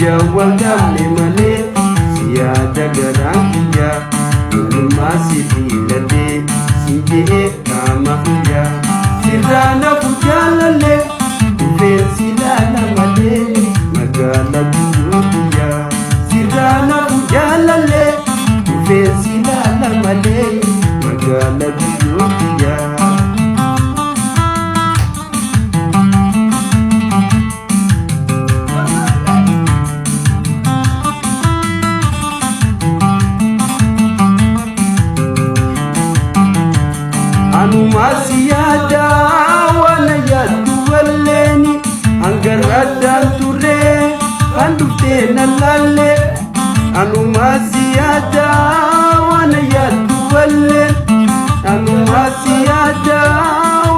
Jawaldamne male siyaada garaan kiyya Walumaa si dhiiladhe sinjee qaama kiyya Sirraa nafu jaalallee dhufeensi laala malee magaala guyyoo kiyya Sirraa nafu jaalallee dhufeensi laala malee magaala guyyoo kiyya Masiyada wana yadu waleni angaradan ture andufte nalalle anu masiyada wana yadu wallen anu masiyada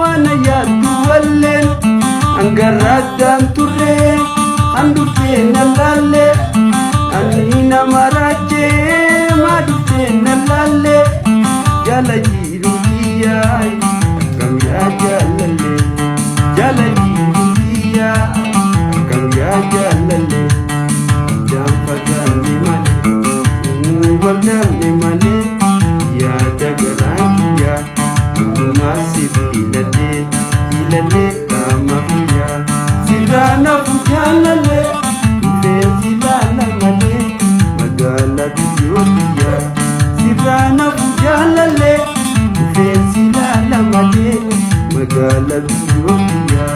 wana yadu wallen angaradan ture andufte nalalle anina maraje madufte nalalle jala Kam ya jalalle jalali dunia kam ya jalalle jampadan ni mane wardam ni mane ya dagaran ya masih ilade kama ya sidana fujalalle fezilana mane magala dunia sidana fujalalle fezilana mane magala dunia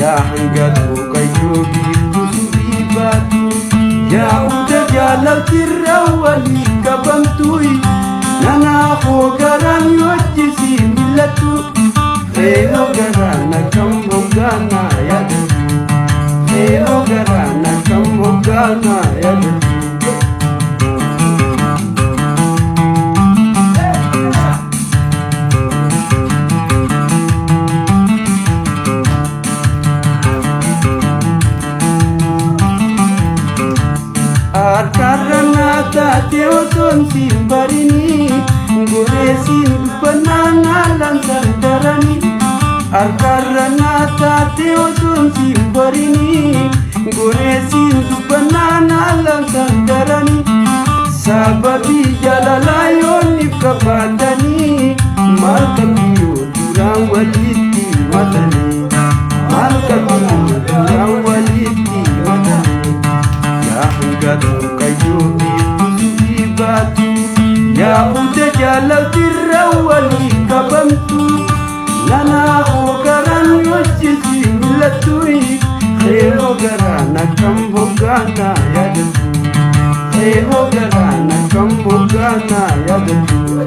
ya hanggatu kayobi kusuri batu ya udah jalan tirawali kabantui nana ko garan yoji similatu eno garana kamogana ya eno garana kamogana ya Karena tateo son simbarini Goresin penana lantar darani Karena tateo son simbarini Goresin penana lantar darani Sababi jalalayon ikabadani Malkabiyo durang waliti matani Malkabiyo durang waliti matani Hanggatu kayobi kusuri batu ya udah jalan tirawali kabantu nana ko garan yoji simlatui khero garana kambogana ya desu khero garana kambogana ya desu